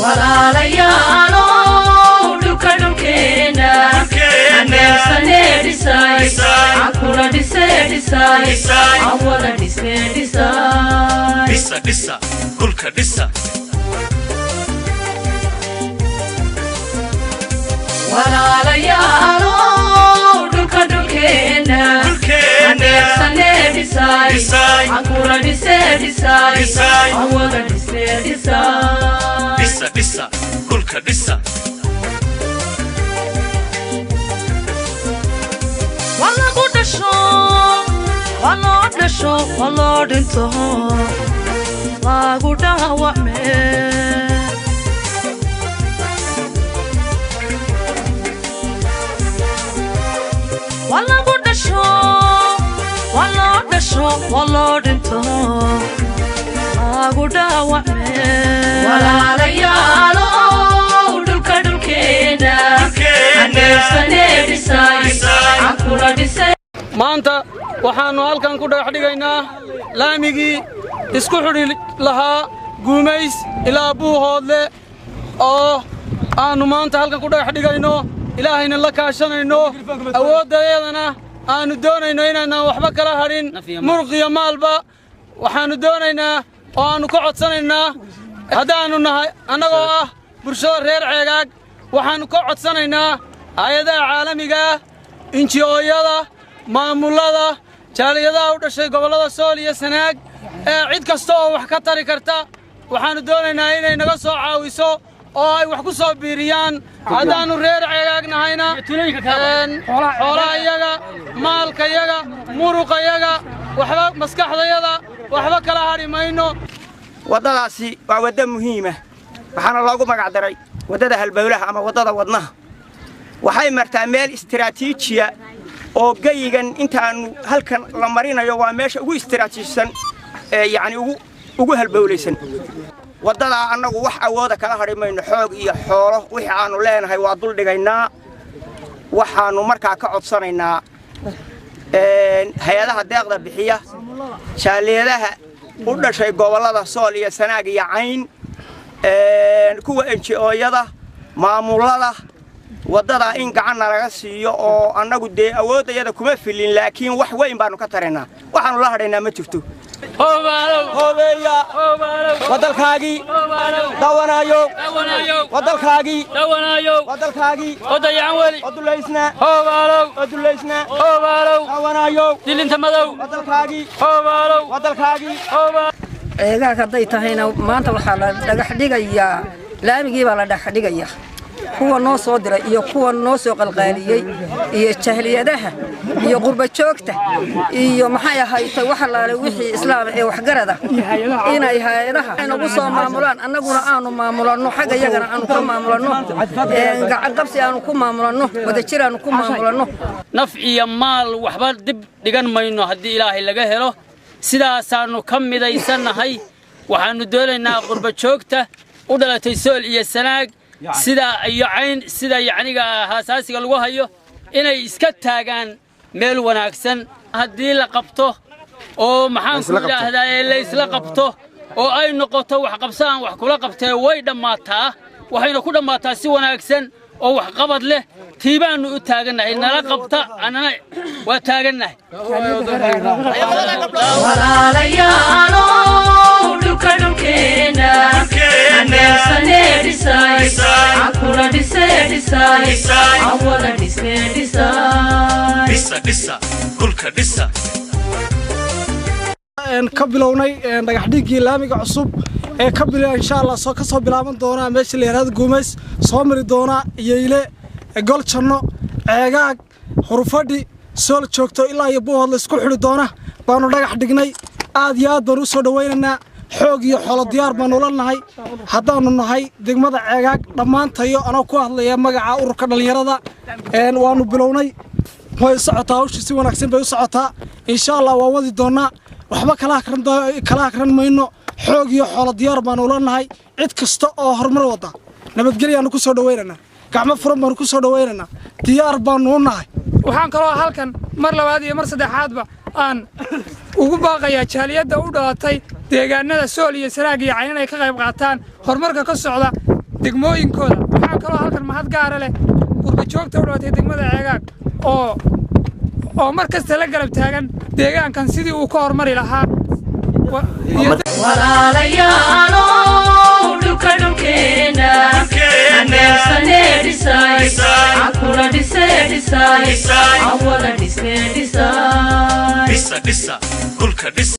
walaalayaalo dhulka dhulkeena aneersane dhisay akula dhisay awada dhisay dhisa dhulka dhisa walaalayaalo dhulka dhulkeena aneersane dhisay akula dhisay awada dhisay dhisa dhulka dhisa walo dhinto lagu dhaawacme walo dhinto lagu dhaawacme walaalayaalo dhulka dhulkeena aneersane dhisay akula dhisay maanta waxaanu halkan ku dhagax dhigaynaa laamigii isku xidhi lahaa Guumays ilaa Buuhoodle oo aanu maanta halkan ku dhagax dhigayno ilaahayna la kaashanayno awoodadeedana aanu doonayno inaanaan waxba kala harin murqiyo maalba waxaanu doonaynaa oo aanu ka codsanaynaa haddaanu nahay annagoo ah bulshada reer Ceegaag waxaanu ka codsanaynaa hay'adaha caalamiga injiyooyada maamulada jaaliyadaha u dhashay gobolada Sool iyo Sanaag cid kasta oo wax ka tari karta waxaanu doonaynaa inay naga soo caawiso oo ay wax ku soo biiriyaan haddaanu reer Ceegaag nahayna xoolaha iyaga maalka iyaga muruqa iyaga waxba maskaxdayada waxba kala hari mayno wadadaasi waa wada muhiim ah waxaana loogu magac daray wadada halbowlaha ama wadada wadnaha waxay martaa meel istiraatiijiya oo gayigan intaanu halkan la marinayo waa meesha ugu istiraatiijisan yani ugu halbowlaysan wadada annagu wax awooda kala harimayno xoog iyo xoolo wixii aanu leenahay waa dul dhigaynaa waxaanu markaa ka codsanaynaa hay'adaha deeqda bixiya jaaliyadaha u dhashay gobolada Sool iyo Sanaag iyo Cayn kuwa NGO-yada maamulada wadada in gacan laga siiyo oo annagu dee awoodayada kuma filin laakiin wax weyn baanu ka tareynaa waxaanu la hadhaynaa ma jirto hoobeeya wadalkaagii dawanayo wadalkaagii odayacan weli odulaysna dawanayo dilinta madow wadalkaagii Ceegaag hadday tahayna maanta waxaa la dhagax dhigayaa laamigii baa la dhagax dhigayaa kuwa noo soo diray iyo kuwa noo soo qalqaaliyay iyo jahliyadaha iyo qurba joogta iyo maxay ahayd waxa la wixii islaam ee wax garada inay hay'adaha nagu soo maamulaan annaguna aanu maamulano xagga iyagana aanu ka maamulano gacan qabsi aanu ku maamulano wada jir aanu ku maamulano naf iyo maal waxba dib dhigan mayno haddii ilaahay laga helo sidaasaanu ka midaysanahay waxaanu doonaynaa qurba joogta u dhalatay Sool iyo Sanaag sida iyo Cayn sida yacniga haasaasiga lagu hayo inay iska taagaan meel wanaagsan haddii la qabto oo maxaan ku yiraahdaa la isla qabto oo ay noqoto wax qabsaan wax kula qabtay way dhamaataa waxayna ku dhamaataa si wanaagsan oo wax qabad leh tiibaanu u taaganahay nala qabta anana waa taaganahay walaalayaalo dhulka dhulkeena aneersane dhisay akula dhisay awada dhisay dhisa dhulka dhisa ka bilownay dhagax dhigii laamiga cusub ee ka bilaa insha Allah soo ka soo bilaaban doona meesha la yiraahdo Guumays soo mari doona Yeyle gol janno Ceegaag Hurfadhi Sool joogto ilaa iyo Buuhoodle isku xidhi doona baanu dhagax dhignay aad iyo aad baan u soo dhaweynaynaa xoog iyo xoolo diyaar baan u leenahay haddaanu nahay degmada Ceegaag dhamaantayo anoo ku hadlaya magaca ururka dhalinyarada waanu bilownay way socotaa hawsha si wanaagsan bay u socotaa insha Allah waa wadi doonaa waxba kala akran mayno xoog iyo xoolo diyaar baan u leenahay cid kasta oo horumar wada nabadgelyo ku soo dhaweynana gacmo furan baan ku soo dhaweynana diyaar baan u nahay waxaan kaloo halkan mar labaad iyo mar saddexaadba aan ugu baaqayaa jaaliyada u dhalatay deegaanada Sool iyo Sanaag iyo Cayn ay ka qayb qaataan horumarka ka socda degmooyinkooda waxaa kaloo halkan mahad gaara leh qurbajoogta u dhawaatay degmada ceegaag oo mar kasta la garab taagan deegaankan sidii uu ka hormari lahaa walaalayaalow dhulka dhulkeena aneebsane dhisay cankuna dhise dhisay awada dhise dhisay dhisa dhisa dhulka dhisa